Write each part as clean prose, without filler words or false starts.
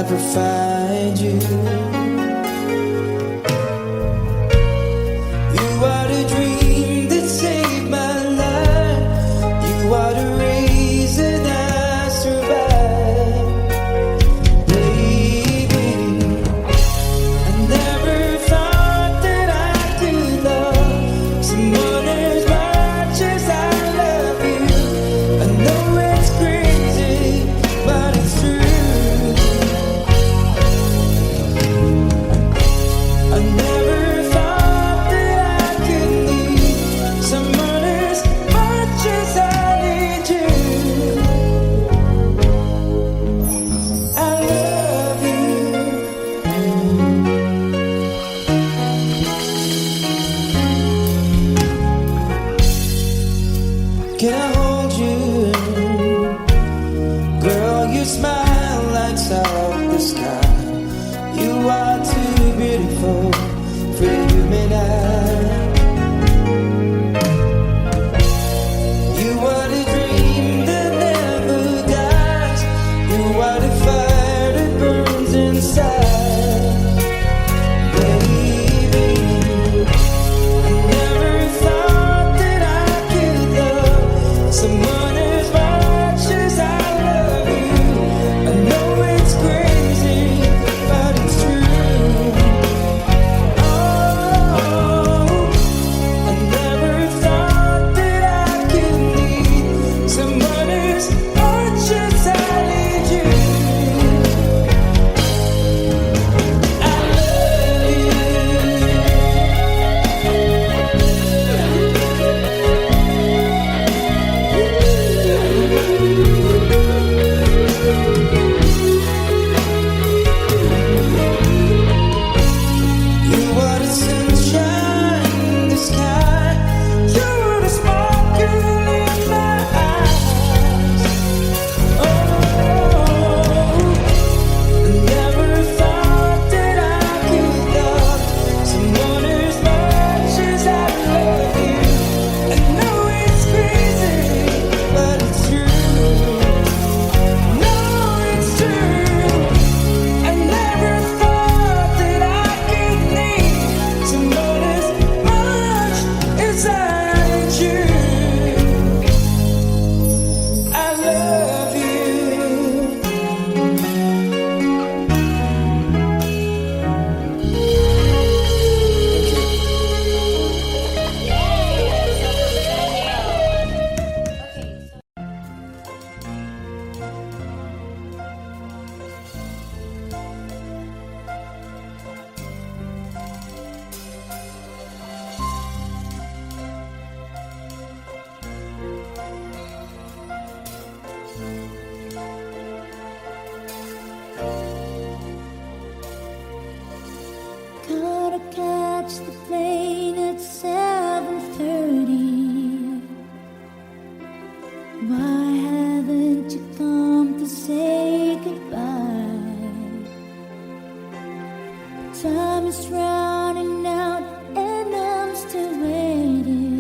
never find you. You are the dream that saved my life. You are the reason I survive. Baby, I never thought that I could love someone as much as I love you. I know it's crazy, but it's true. I never thought that I could need someone as much as I need you. I love you. Can I hold you? Girl, your smile lights up the sky. You are too beautiful for the human eye. You are the dream that never dies. You are the fire that burns inside. Baby, I never thought that I could love someone as much as I love you. I know it's crazy, but it's true. Oh, I never thought that I could need someone as much as I need you. I love you. You are the sunshine in the sky. You're the sparkle in my eyes. Oh, I never thought that I could love someone as much as I love you. I know it's crazy, but it's true. No, it's true. I never thought that I could need someone as much as I need you. I love you. Gotta catch the plane at 7:30. Why haven't you come to say goodbye? Time is running out and I'm still waiting.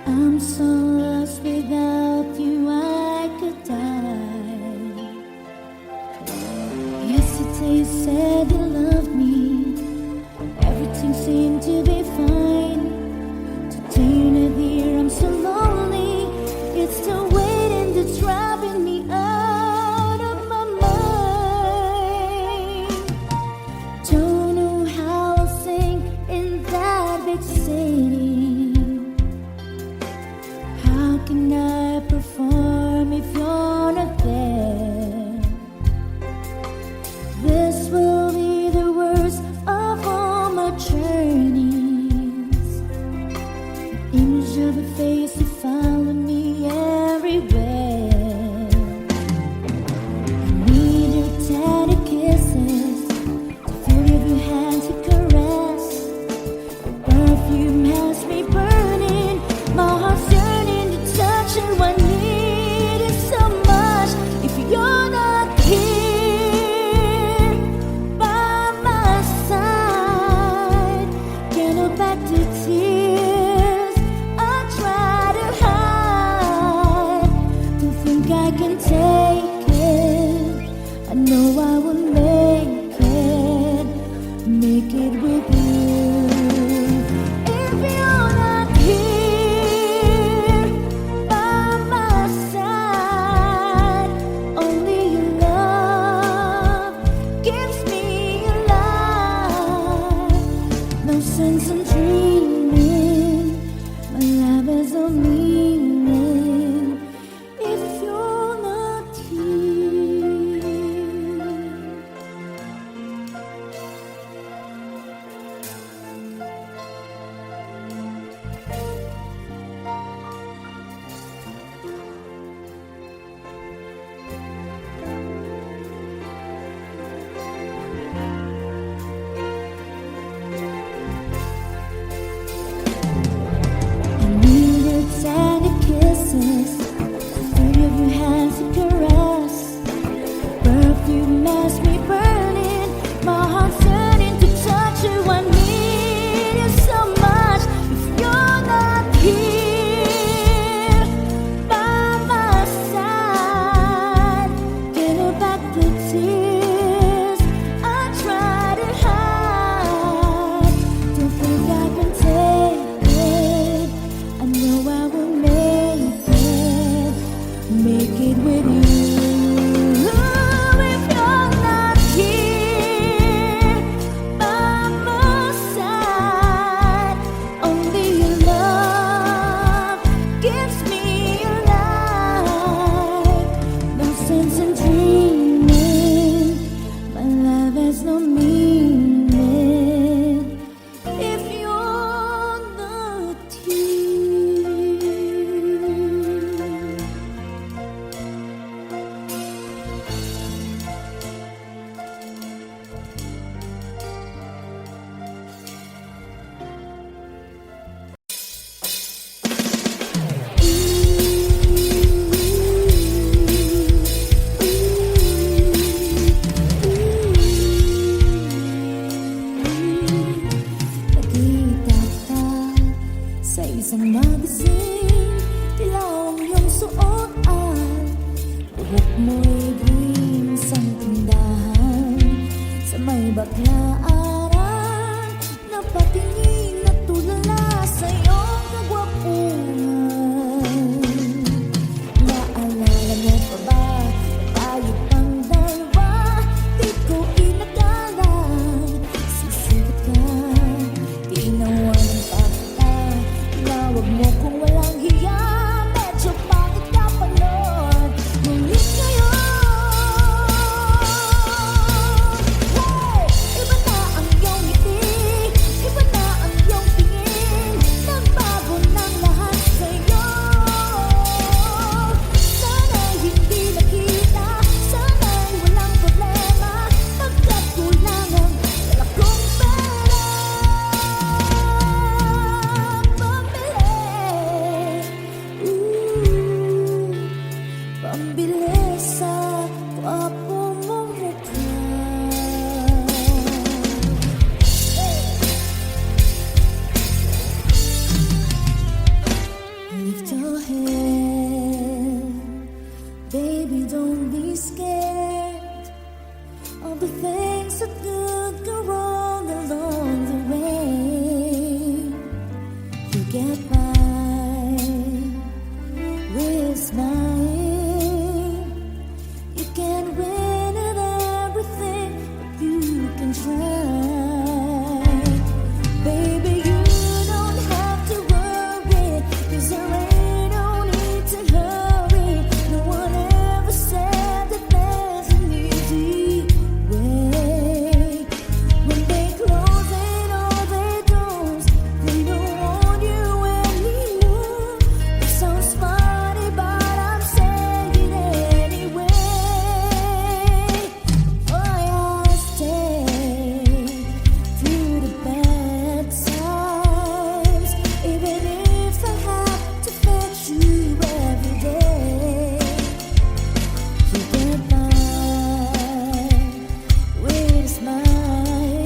I'm so lost without you, I could die. Yesterday you said you loved me. Everything seemed to be fine. Today you're not here, I'm so lonely. It's the waiting that's driving me out of my mind. Don't know how I'll sing in that big city. How can I perform if you're not there? This will be the worst of all my journeys. The image of a face to follow me everywhere. I need your tender kisses, the feel of your hands to caress. Your perfume has me burning, my heart's yearning to touch you. I need it so much. If you're not here by my side, can't hold back the tears I try to hide. Don't think I can take it. Sa isang magazine, dilaw ang iyong suot at buhok mo'y green sa tindahan. Sa may baklaan, napatingin at tulala sa iyong kagwapuhan. Naalala mo pa ba, tayo pang dalawa, di ko inakalang sisikat ka, tinawanan pa kita. Tinawag mo kung walang hiya, medyo pangit ka pa nun. Ngunit ngayon, hey! Iba na ang iyong ngiti, iba na ang iyong tingin, nagbago ng lahat sa'yo. Sana'y hindi nakita, sana'y walang problema, pagkat kulang ang dala kong pera. Pambili sa gwapo mong mukha. Lift your head, baby, don't be scared of the things that could go wrong along the way. You get by with smiling. You can win at everything, but you can try. Baby, you don't have to worry, 'cause there ain't no need to hurry. No one ever said that there's an easy way. When they close in all their doors, they don't want you anymore. It sounds funny, but I'm saying it anyway. Oh yeah, stay through the bad times, even if I have to fetch you every day. You get by with a smile.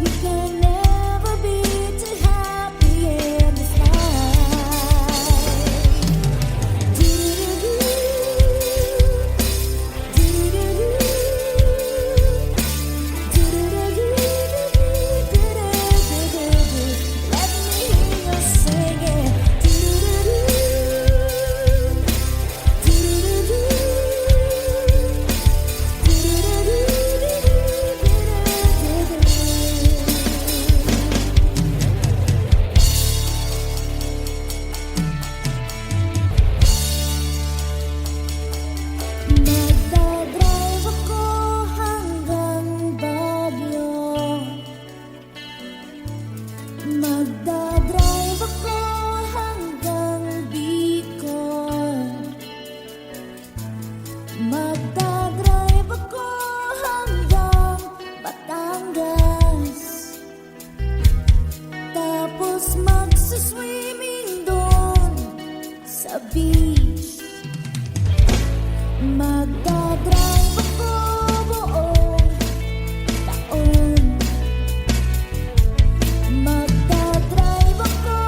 You can never be too happy in this life. Do-do-do-do, do-do-do-do, do-do-do-do-do-do-do-do. Let me hear you sing it. Magdadrive ako hanggang Baguio. Magdadrive ako hanggang Bicol. Magdadrive ako hanggang Batangas. Tapos magsaswimming doon sa beach. Magdadrive ako buong taon. Magdadrive ako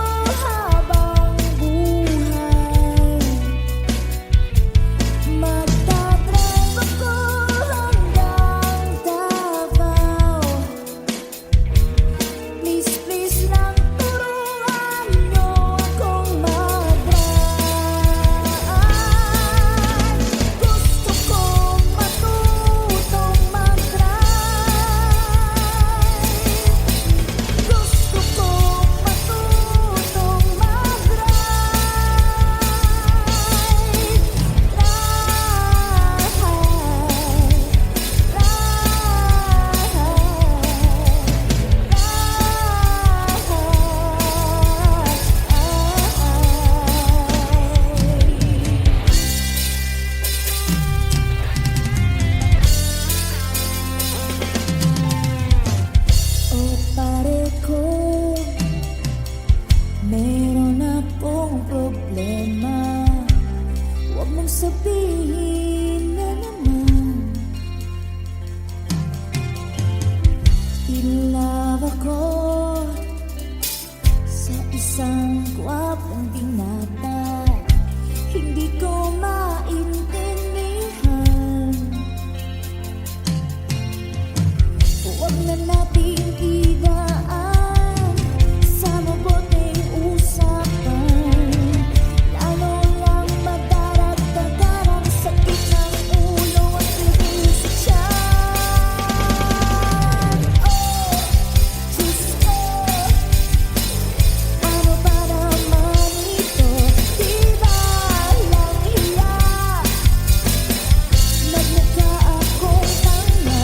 habang buhay. Magdadrive ako hanggang Davao. Please, please lang turuan niyo akong mag-drive. isang gwapong binata. Hindi ko maintindihan. Huwag na nating idaan sa mabuting usapan. Lalo lang madaragdagan ang sakit ng ulo at libil sa tiyan. Oh, Diyos ko, ano ba naman ito? Di ba lang hiya? Nagmukha akong tanga,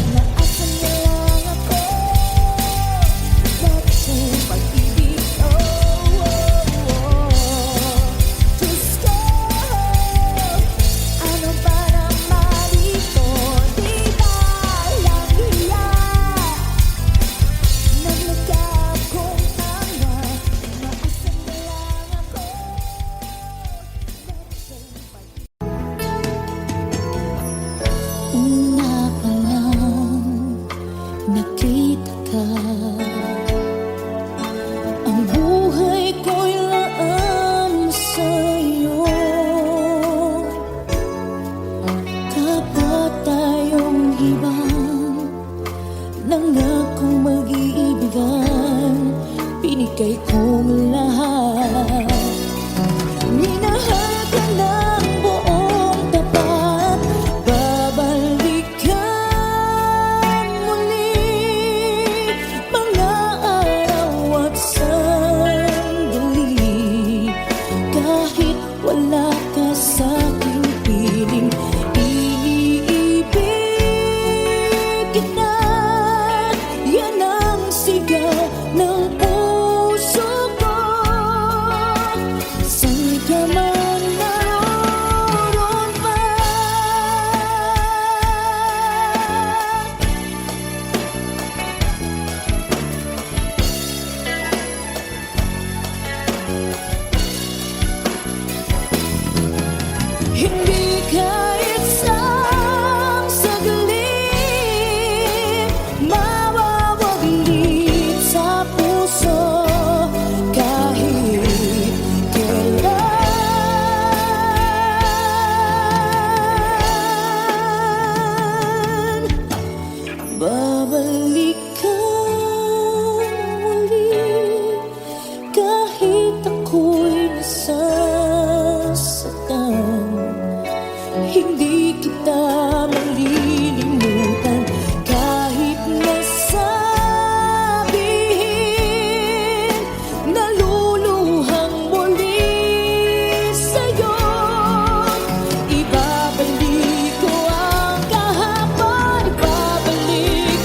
inaasan niya lang ako. Dating pag-ibig, Diyos ko, ano ba naman ito? Di ba lang hiya? Nagmukha akong tanga, inaasan niya lang ako. Una pa lang nakita ka, ang buhay ko'y laan sa'yo. Kapag tayong ibang nangakong mag-iibigan, binigay kong lahat. Minahal ka ng buong tapat, babalikan muli mga araw at sandali. Kahit wala ka sa'king piling, iniibig kita. Yan ang sigaw ng puso ko. Saan ka man naroon pa, hindi kahit isang saglit mawawaglit sa puso. Kahit kailan, babalik ka muli. Kahit ako'y nasasaktan, hindi kita malilimutan. Kahit nasabihin, naluluhang muli sa'yo. Ibabalik ko ang kahapon, ibabalik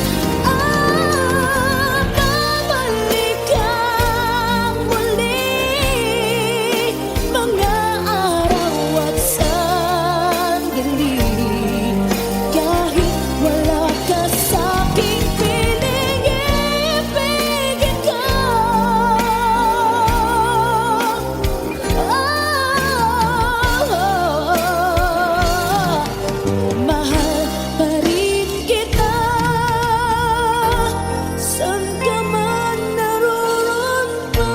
kang muli. Mga araw at sandali, kahit wala ka sa'king piling, ibigin ko. Mahal pa rin kita, saan ka man naroon pa.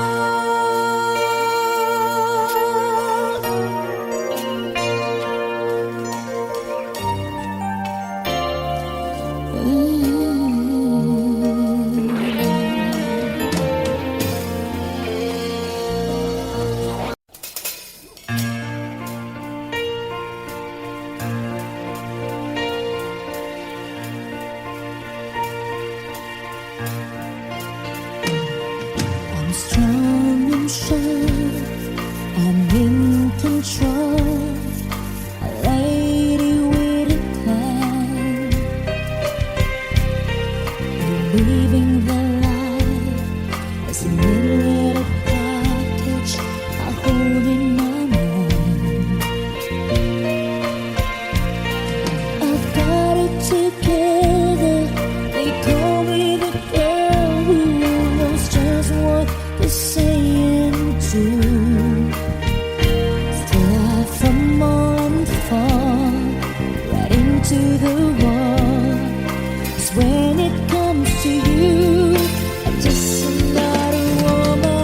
I'm strong and sure, I'm in control, a lady with a plan, believing the life is a little package I hold in my mind. I've got it together, they call me the girl who knows just what to say and do. Still I fumble and fall right into the wall. 'Cause when it comes to you, I'm just another woman.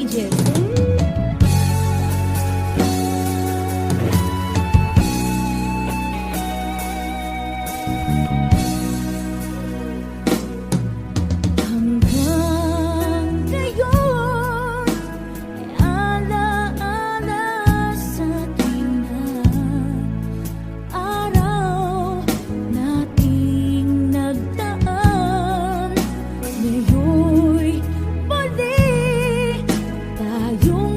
ages. Hanggang ngayon ay alaala sa akin na araw nating nagdaan. Ngayon'y muli tayong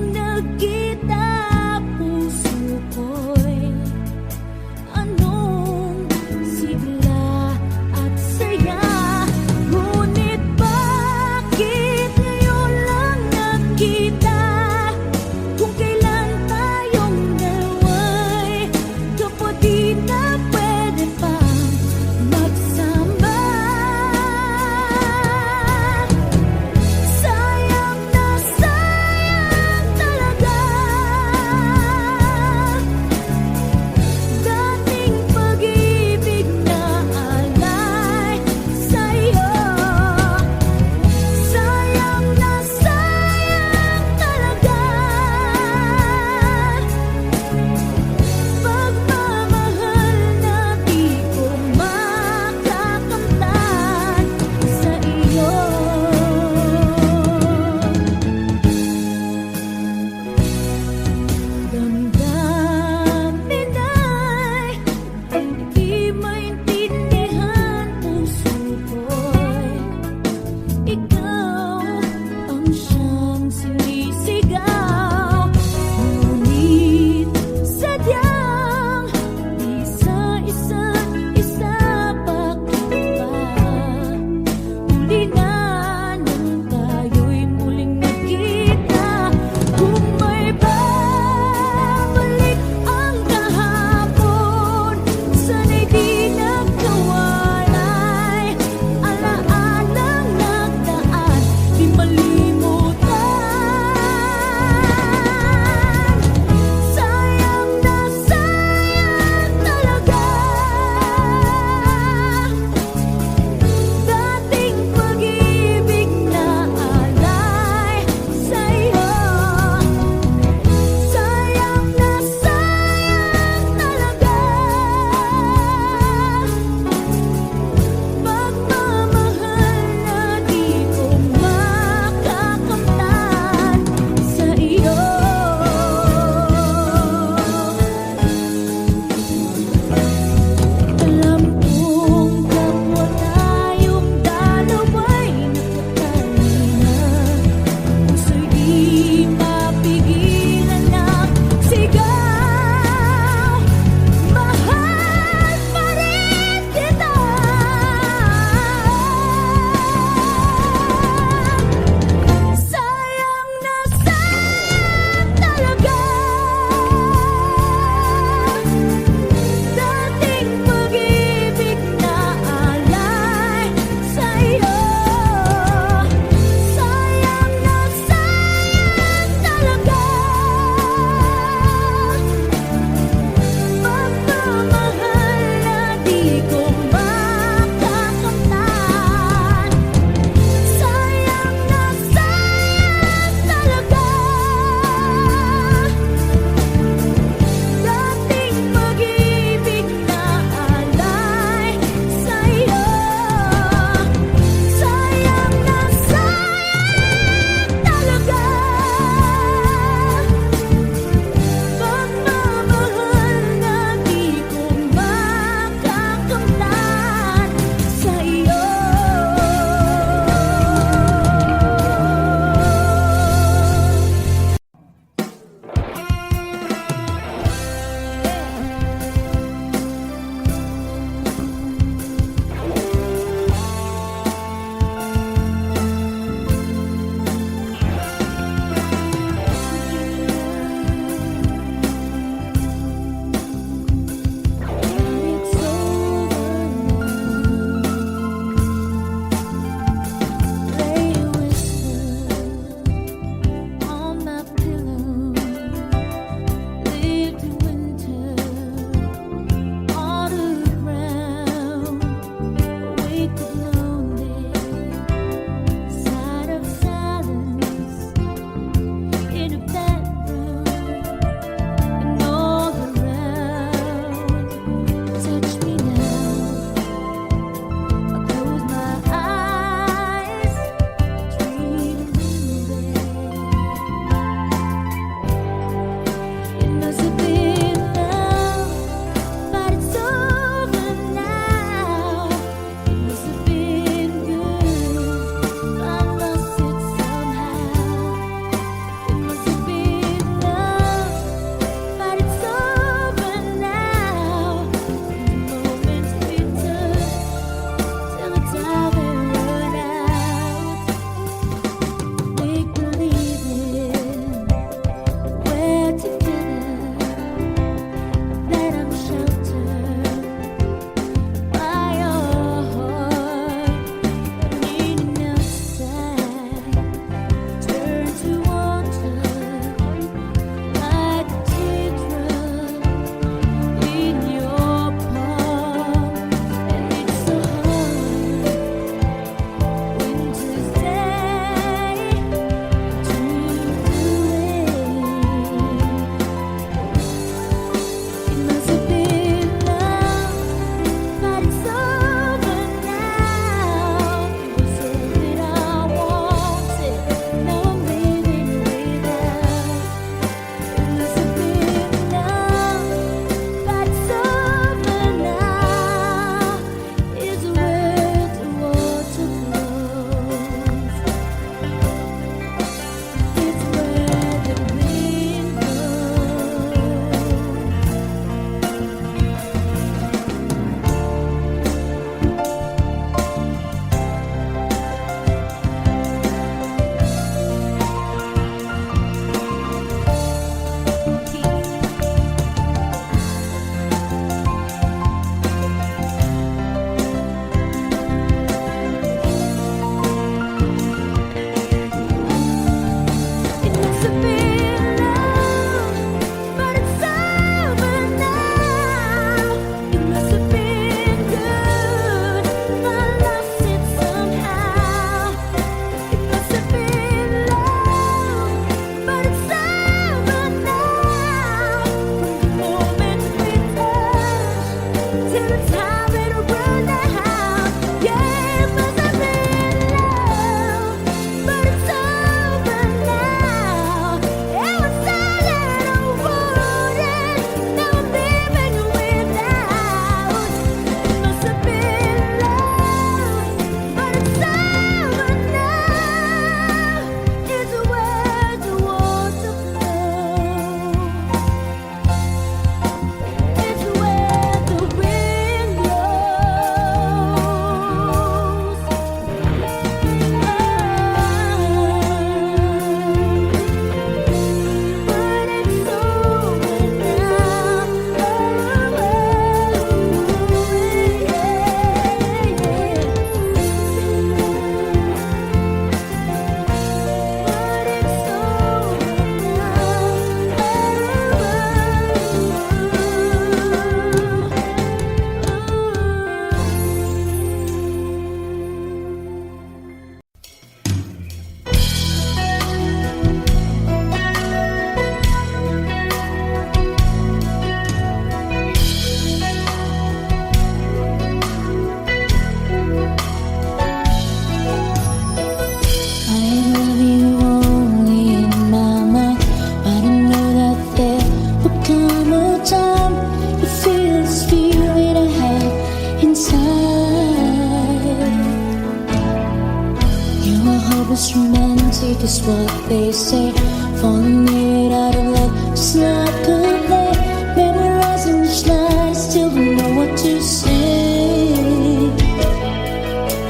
seems like a play. Memorizing each line, still don't know what to say.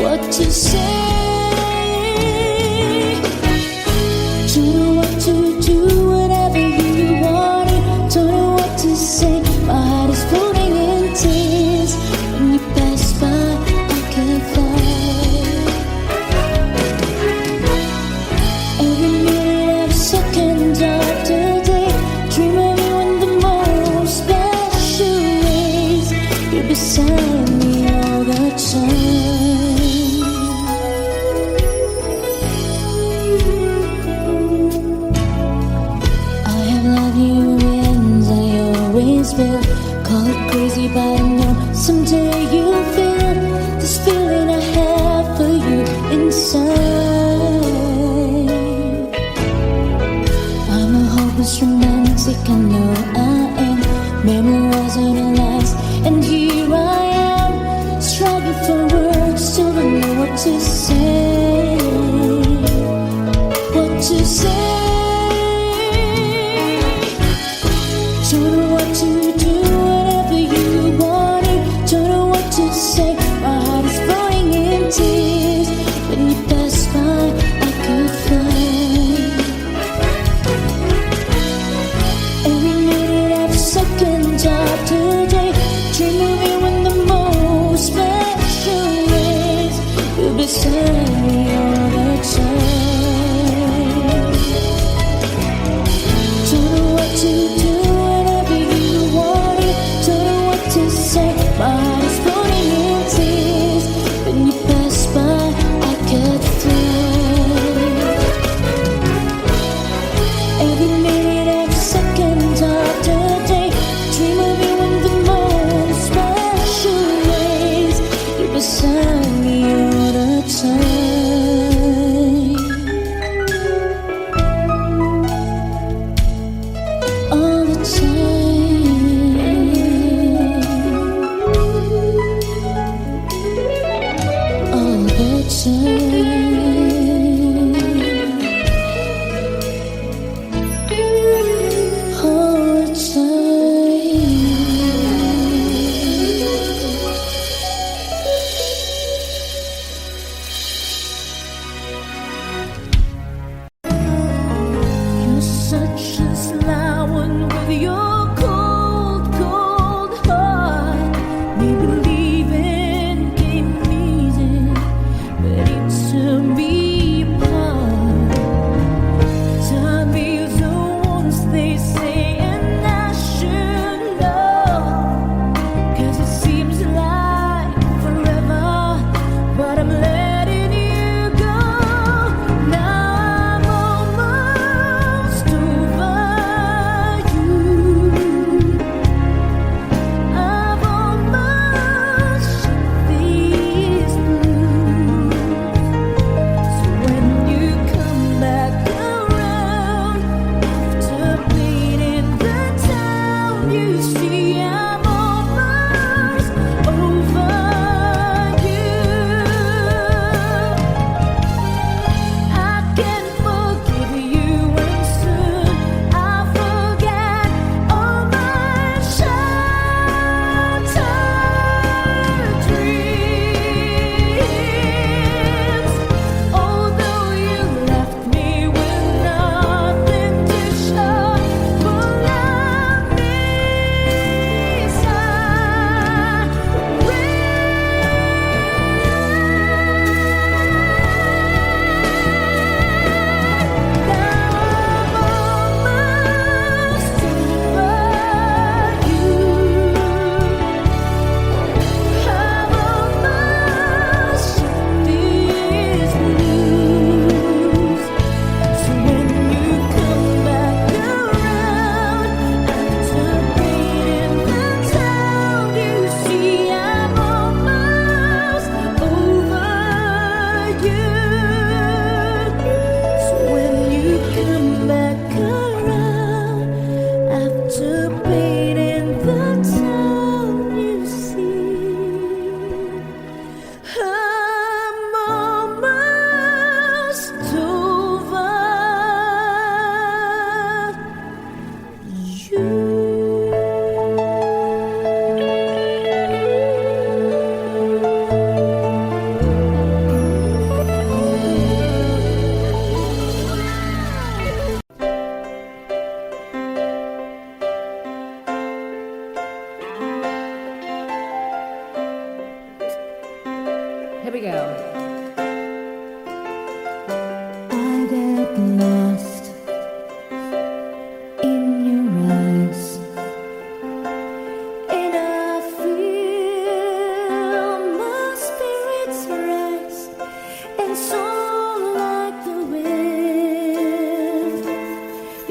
What to say? Don't know what to do, whatever you want. Don't know what to say. My heart is floating in tears. When you pass by, I can fly. Every minute, every second of the day, dream of you in the most special ways. You're beside me all the time. I have loved you and I always will. Call it crazy, but I know someday you'll feel this feeling I have for you inside. I'm a hopeless romantic, I know I am. Memorizing the lines, and here I am, struggling for words, still don't know what to say. What to say? Don't know what to do, whatever you wanted. Don't know what to say. My heart is flowing in tears. When you pass by, I could fly. Every minute, every second of the day, dream of you in the most special ways. You're beside me all the time. Don't know what to do, whatever you wanted. Don't know what to say. My heart is floating in tears. When you pass by, I could fly. Every minute, every second of the day, dream of you in the most special ways. You're beside me all the time. All the time. All the time. All the time. You're such a sly one with your cold, cold heart. Me believing came easy, but it took me apart. Time is the ones they say, and I should know. 'Cause it seems like forever, but I'm letting you go. Now I'm almost over you.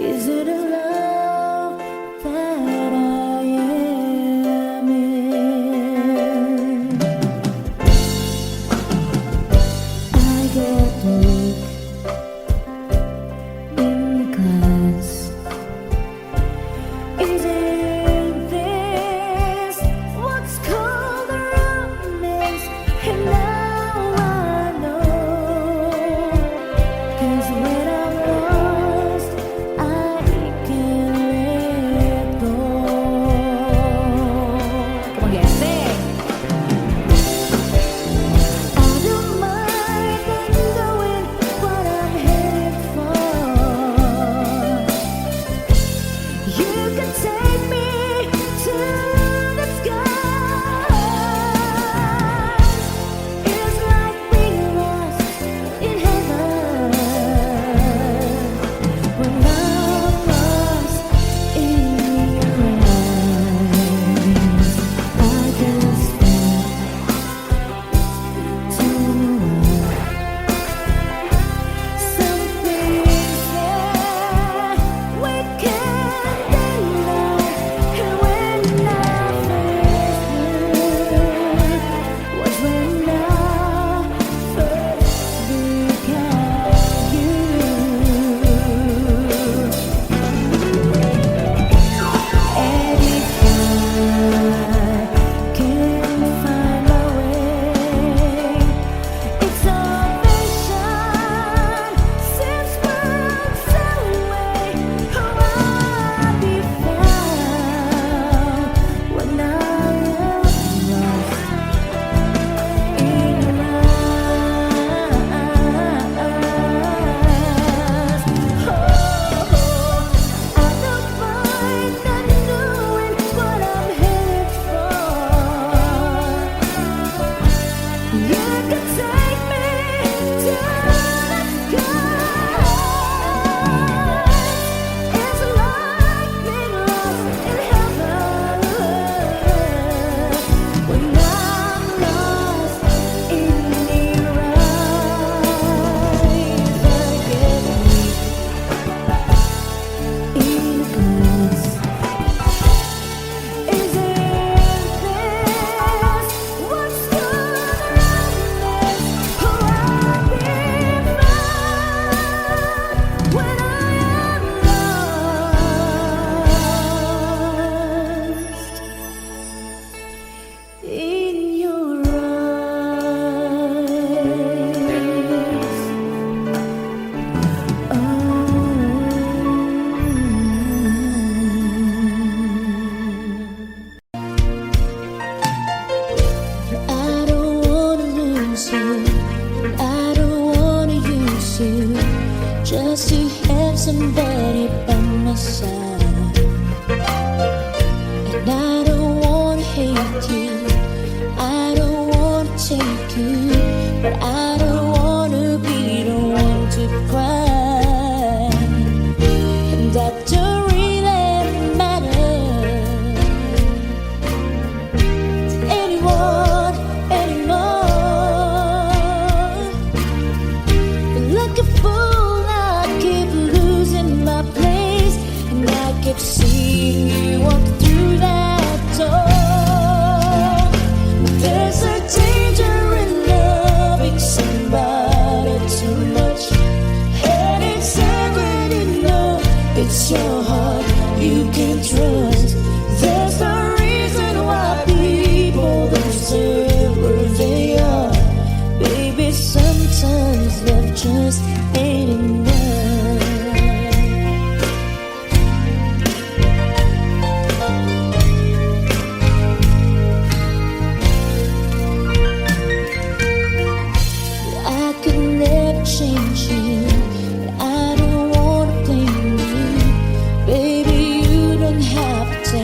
Is it a love that I am in? I get weak in the glass. Isn't this what's called a romance? And now I know, 'cause when I'm lost, I can't let go. Come on, guys, sing. I don't mind knowing what I'm headed for. You can take me to the sky. It's like being lost in heaven when I'm lost in your eyes. I just tell me something that we can't deny. And when I first knew was when I first began you. And if I can find my way, it's salvation. Since worlds away, oh, I'll be found when I am lost in your eyes. Oh, I don't mind not knowing what I'm headed for. You can take me to the sky. It's like being lost in heaven when I'm lost in your eyes. I get weak in a glass. Isn't this what's going on? Oh, I'll be found when I am lost in your eyes. I don't wanna lose you. I don't wanna use you just to have somebody by my side. And I don't wanna hate you. I don't wanna take you, but I don't wanna be the one to cry. And that don't really matter to anyone anymore. But like a fool, I keep losing my place, and I keep seeing you walk through that door. There's a danger in loving somebody too much, and it's sacred enough. It's your heart you can trust. There's a reason why people don't serve where they are. Baby, sometimes love just ain't enough. I could never change you. I don't wanna blame you. Baby, you don't have to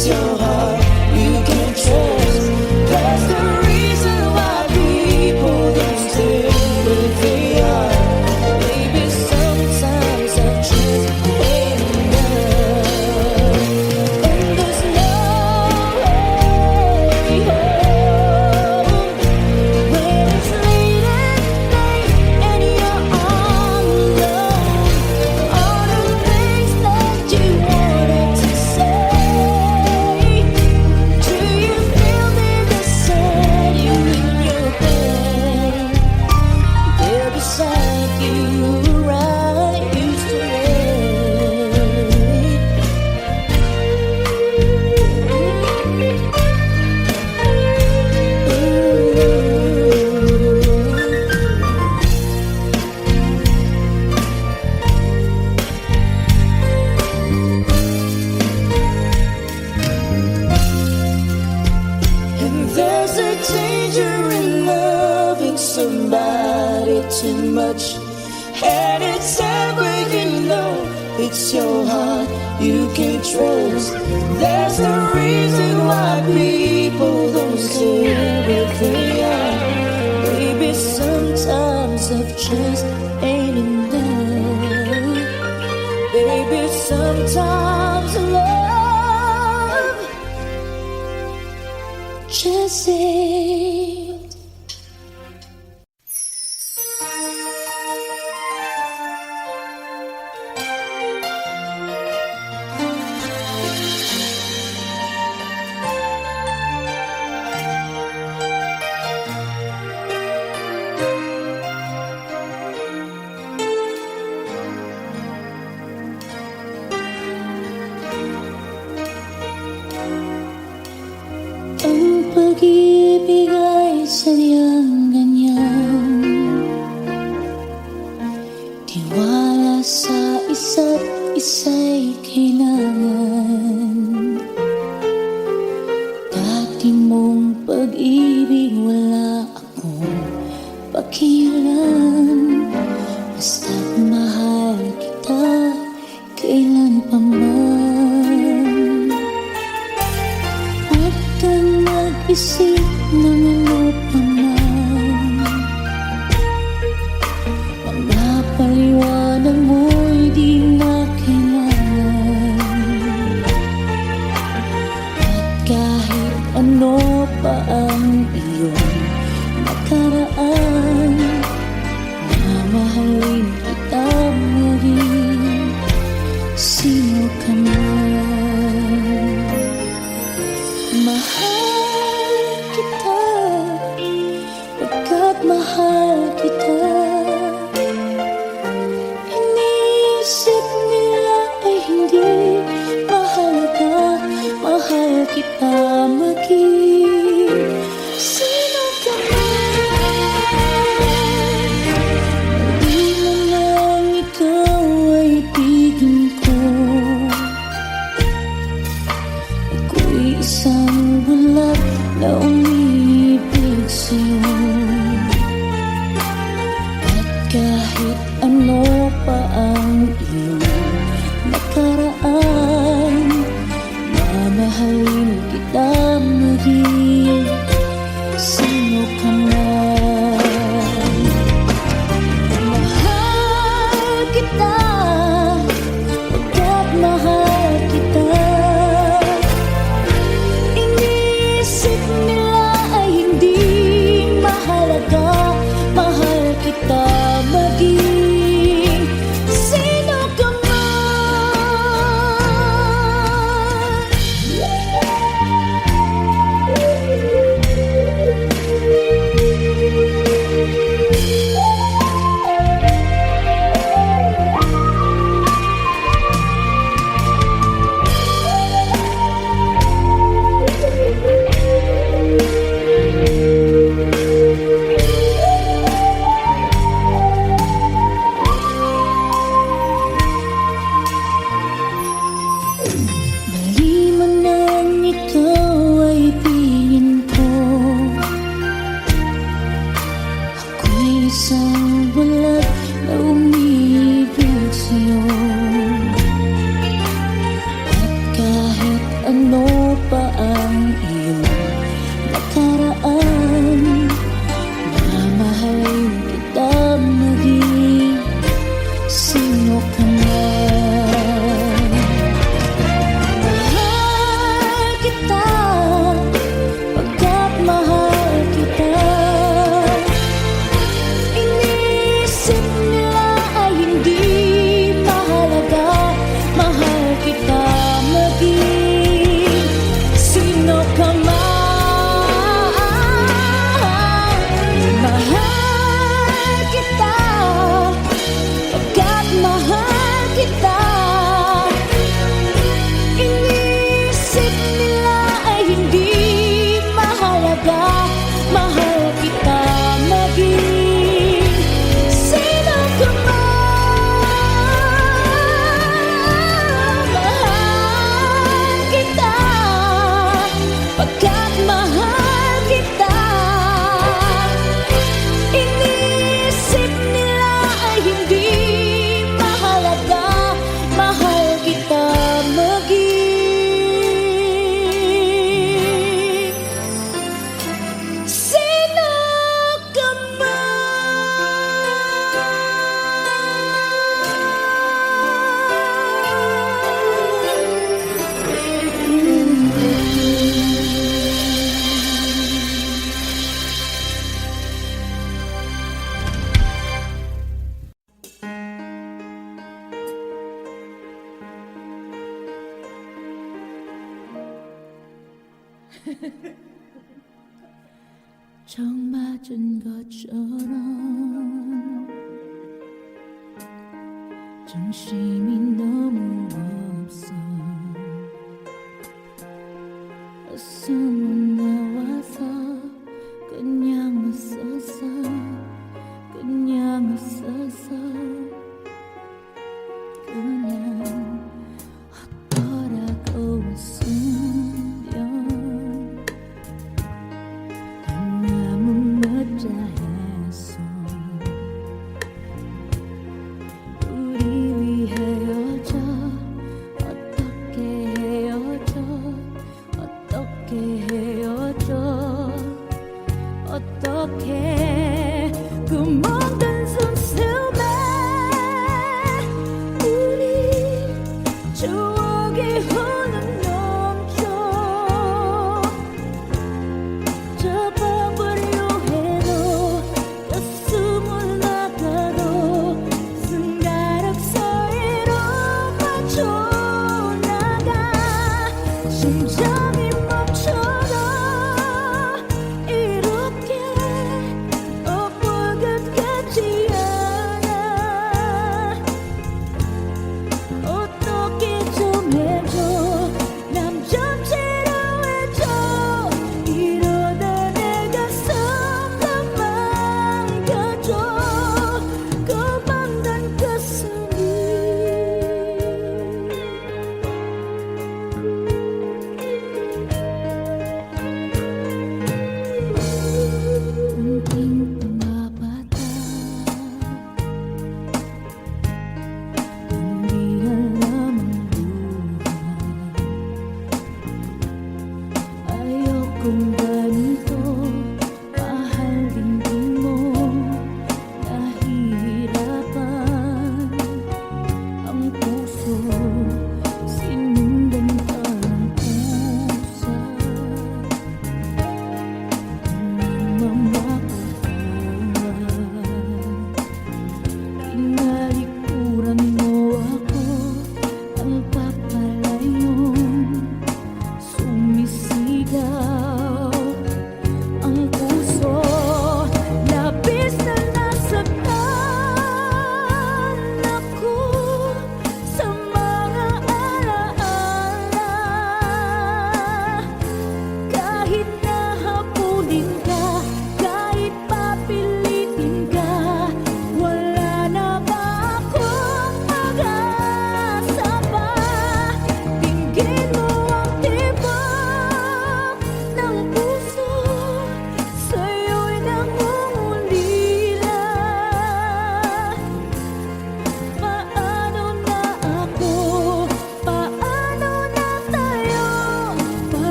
it's your heart you can trust. That's the reason why people don't stay where they are. Maybe sometimes I just ain't enough, and there's no way home when it's late at night and you're all alone. All the things that you wanted to say, do you feel they're the same in your head? They're beside you where I used to And there's a danger in loving somebody too much, and it's sad when you know it's your heart you can trust. That's the reason why people don't stay where they are. Maybe sometimes I've just ain't enough. Baby, sometimes love just ain't. Ang pag-ibig ay sadyang ganyan, tiwala sa isa't isa'y kailangan. Dati mong pag-ibig wala akong pakialam, basta't mahal kita kailan pa man. Huwag kang mag-isip ng ano pa man, mga paliwanag mo'y di na kailangan. At kahit ano pa ang iyong nakaraan, mamahalin kita maging sino ka man. Mahal kita, pagkat mahal kita. Iniisip nila ay hindi mahalaga, mahal kita maging sino ka man. Di man lang ikaw ay ibigin ko, ako'y isang bulag na umiibig sa'yo. At kahit ano pa ang iyong nakaraan, mamahalin kita maging sino ka man. Mahal kita, pagkat mahal kita. Iniisip nila ay hindi mahalaga, mahal kita maging sino ka man. 정 맞은 것처럼 정신이 너무 없어. 숨은 나와서 그냥 웃었어. 그냥 웃었어. 그냥 헛거라고 웃으면 너무 멋져했어. 우리 위 헤어져. 어떻게 헤어져. 어떻게 헤어져. 어떻게 그 먼 숨숨에 우리 추억이 흘러 넘쳐. 접어보려 해도 가슴을 나가도 손가락 사이로 빠져나가. 심장이 멈춰가. 이렇게 엇불긋 같지 않아. 어떻게 좀 해줘.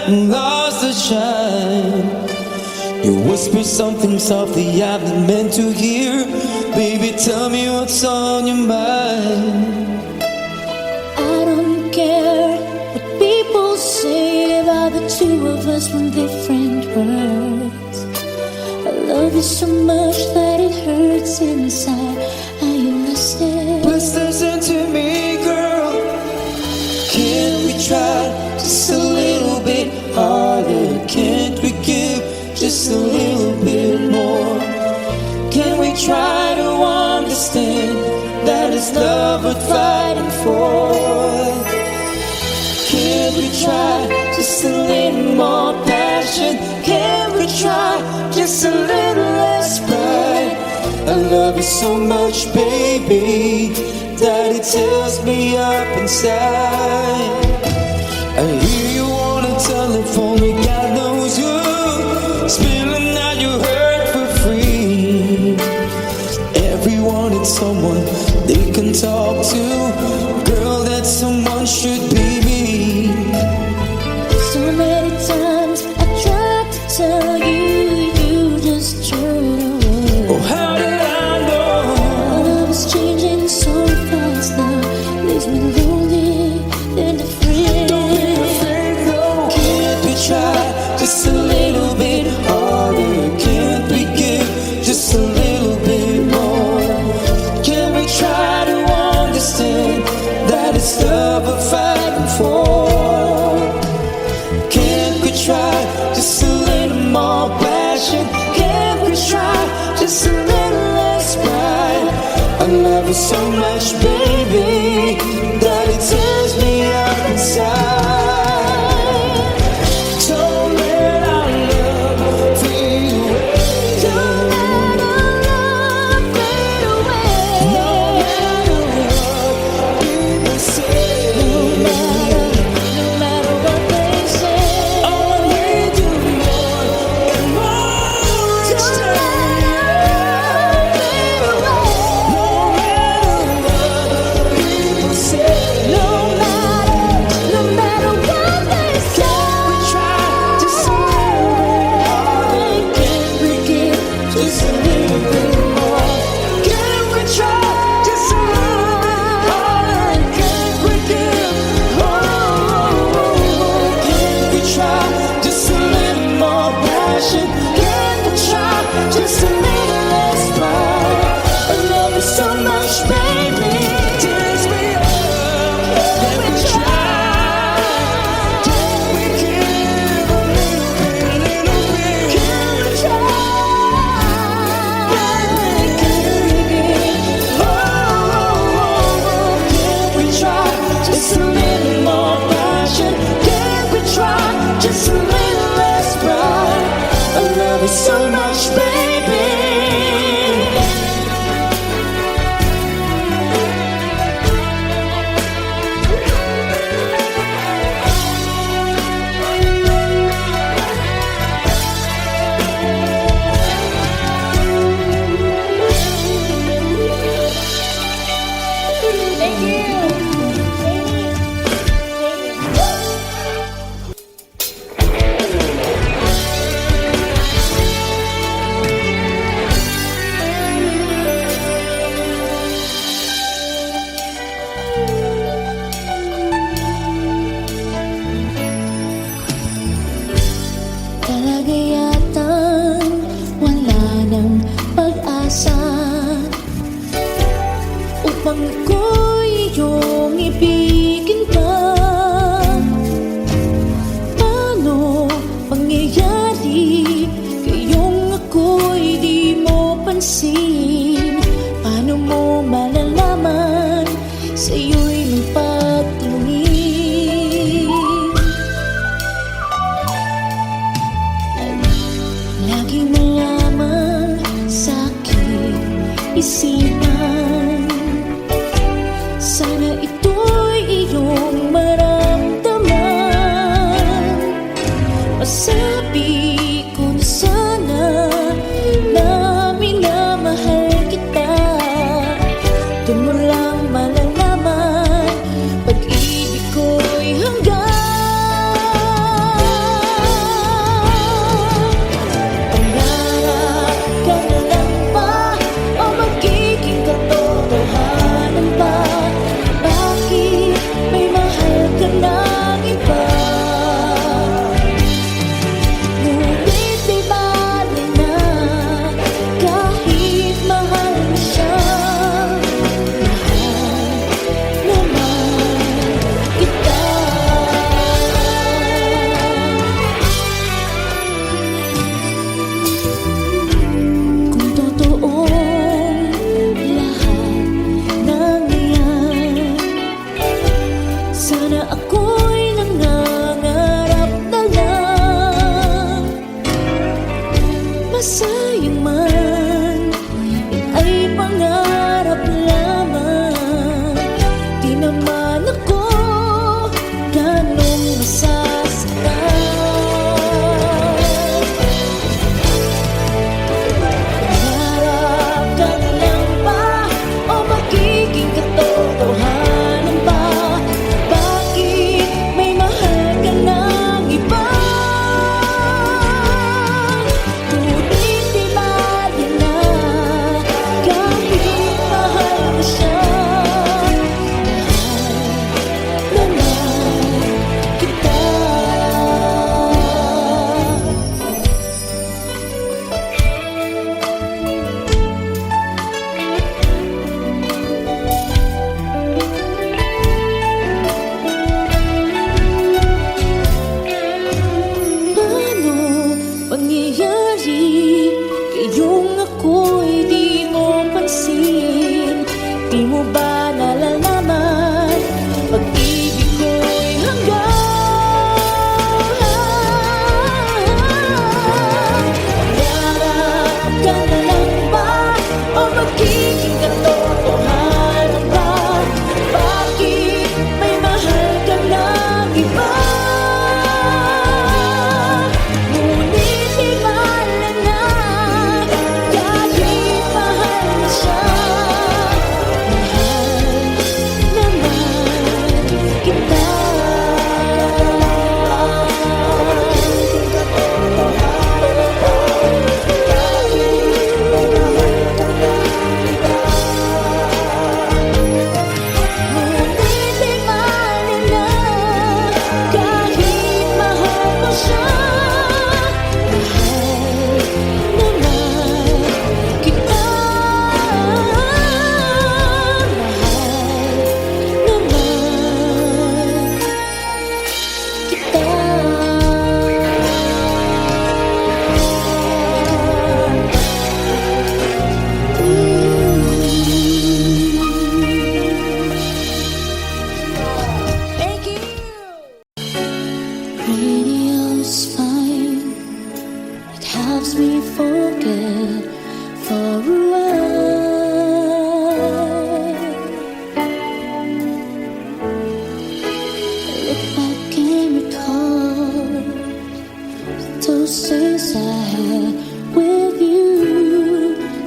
and lost the shine. You whisper something softly I'm not meant to hear. Baby, tell me what's on your mind. I don't care what people say about the two of us from different worlds. I love you so much that it hurts inside. Are you listening? Please listen to me, girl. Can't we try just a little bit harder? Can't we give just a little bit more? Can we try to understand that it's love worth fighting for? Can't we try just a little more passion? Can't we try just a little less pride? I love you so much, baby, that it tears me up inside. I hear you on the telephone, God knows you spilling out your hurt for free. Everyone needs someone they can talk to. Girl, that someone should be me. So many times I tried to tell you, you just turned away. Oh, how did I know? Love is changing so fast now, leaves me lonely and afraid. Don't be afraid, no. Can't we try just a little bit harder? Can't we give just a little bit more? Can we try to understand that it's love we're fighting for? Can't we try just a little more passion? Can't we try just a little less pride? I love you so much, baby, that it tears me up inside. Don't let our love fade away. Don't let our love fade away. No matter what people say, No matter what they say. all we do more and more each Don't time. let our love fade away. No matter what people say, No matter what they say. we try just a little bit harder. Can we give just a little bit more? Can we try just a little bit harder? Can we give? Can we try just a little more passion? Can we try just a little less pride? I love you so much, baby. Tears me up. Can we try? Can we give a little bit, a little bit? Can we try? Can we give? Can we try just a little more passion? Can we try just a little less pride? I love you so much, baby. Thank Talaga yatang wala nang pag-asa upang ako'y iyong ibigin pa. Paano pangyayari kayong ako'y di mo pansin? Paano mo malalaman sa'yo'y magpatulungin? Laging malamang sa'king isipan. Sana ito'y iyong maramdaman. Masabi ko na sana na minamahal kita. Doon mo lang malalaman pag-ibig ko'y hanggan. radio's fine. It helps me forget for a while. Look back and recall those days I had with you.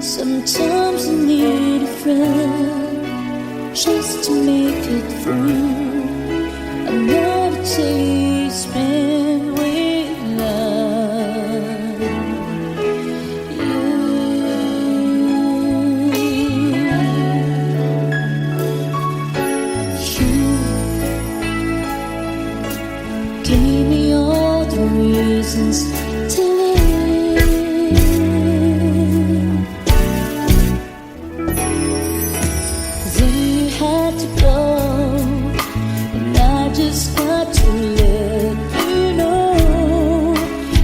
Sometimes I need a friend just to make it through. Another day spent with love. You gave me all the reasons to live. Then you had to go, and I just got to let you know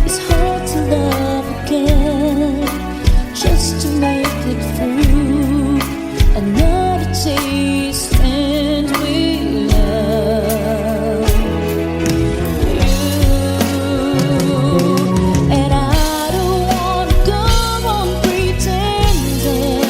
it's hard to love again, just to make it through. Another day spent with love. And I don't wanna go on pretending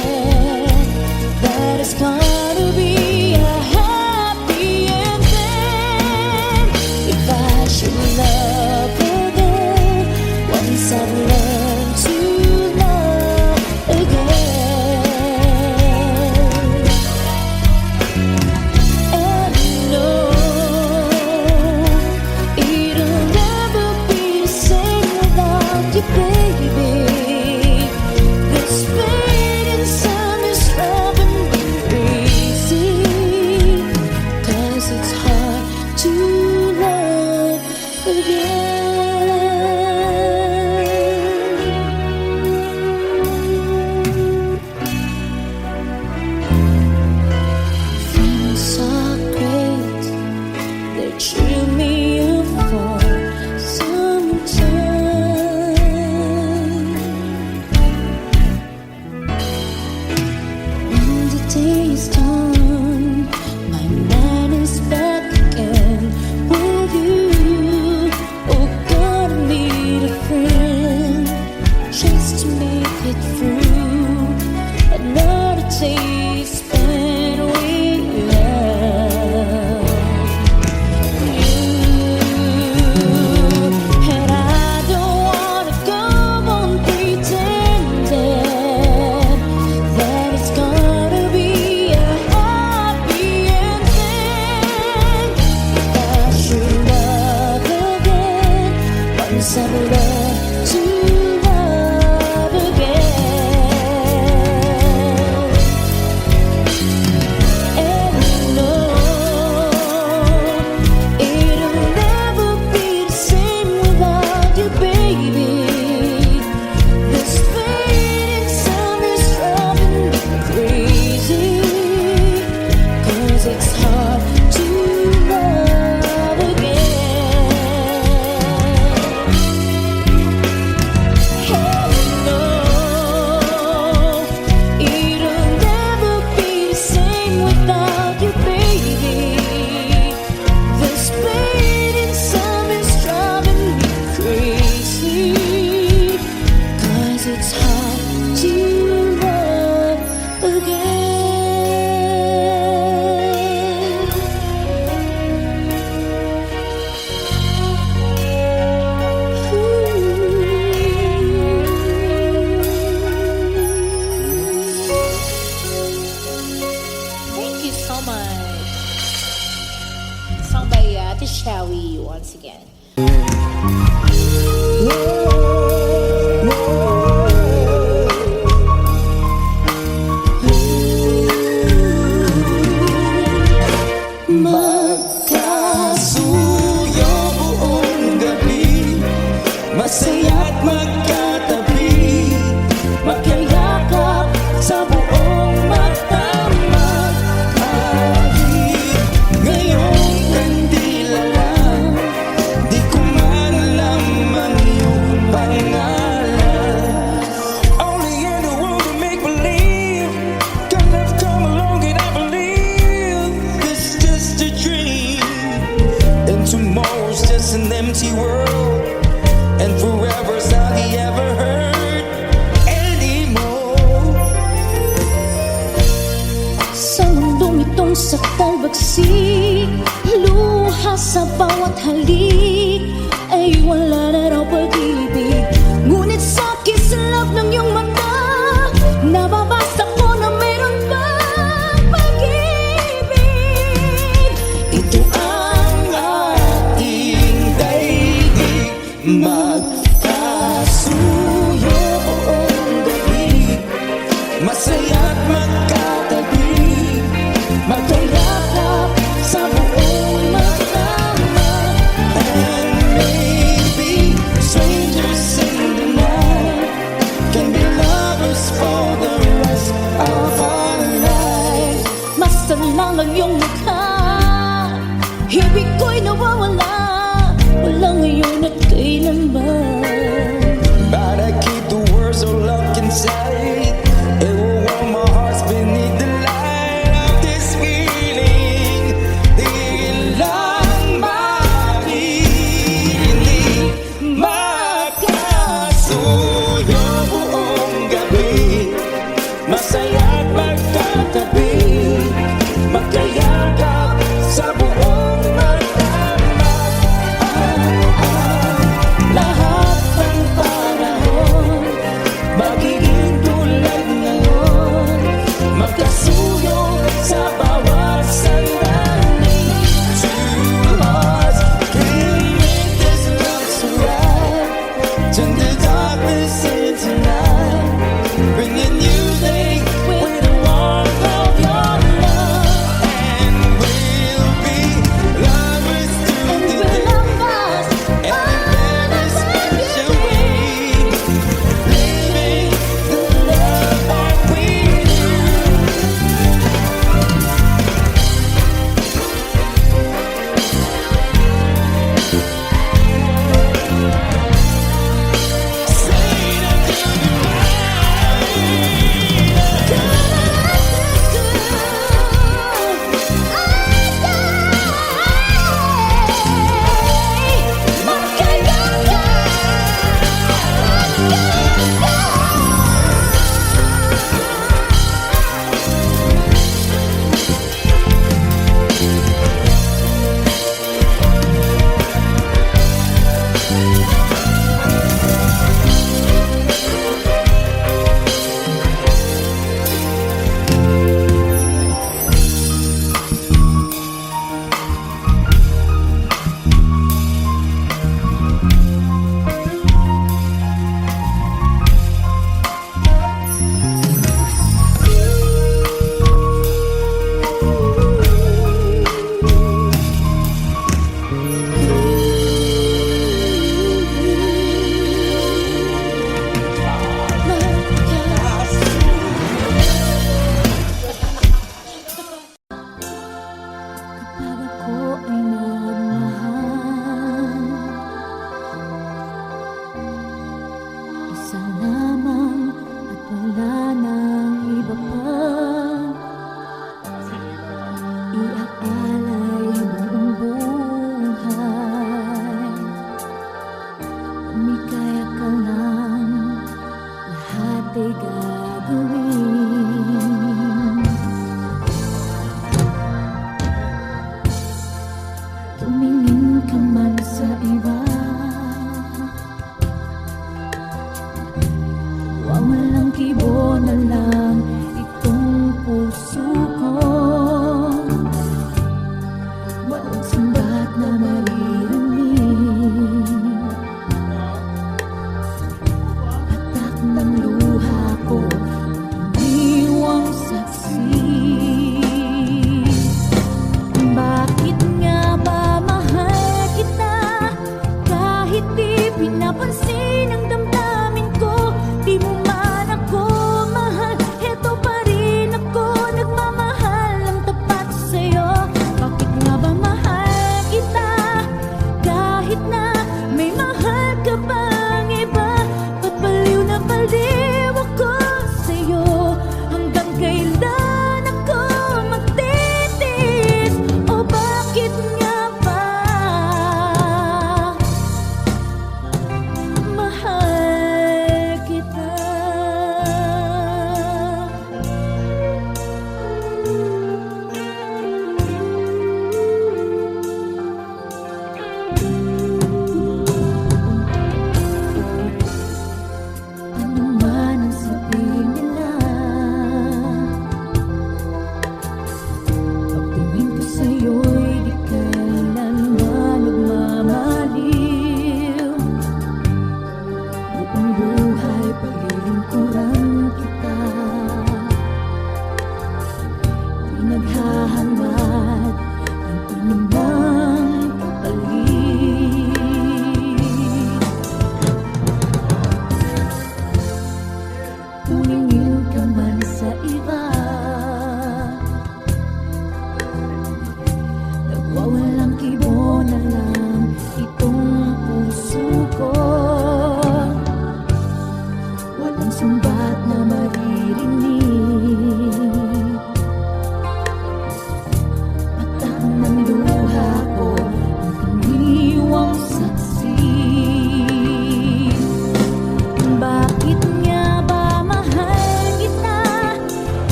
that it's gonna be a happy ending. If I should love again, once I've learned to love again. And no, it'll never be the same without you, baby. This pain inside is driving me crazy, 'cause it's hard to love again. Things are great, they cheer me up for some time. When the day is done, my man is back again with you. Oh, God, I need a friend just to make it through. Another day spent with love. And I don't wanna go on pretending that it's gonna be a happy ending. If I should love again, once I've learned to love again. And no, it'll never be the same without you, baby. This pain inside is driving me crazy, 'cause it's hard to love again. And no, it'll never be the same without you, baby. This pain inside is driving me crazy, 'cause it's hard to love again. Thank you so much. Sung by Ate Shawi once again. Magkasuyo buong gabi, masaya't magkatabi, magkayakap sa buong magdamag. Kahit ngayong kandila lang, di ko man alam ang iyong pangalan. Only in the world to make believe, God have come along and I believe it's just a dream, and tomorrow's just an empty world, and forever's all he ever heard anymore. Sa mundong itong sakdal bagsik, luha sa bawat halik, ay wala na raw pag-ibig. Ngunit sa kislap ng iyong mata, nababasa ko na meron pang pag-ibig. Ito ang ating daigdig, magkasundo.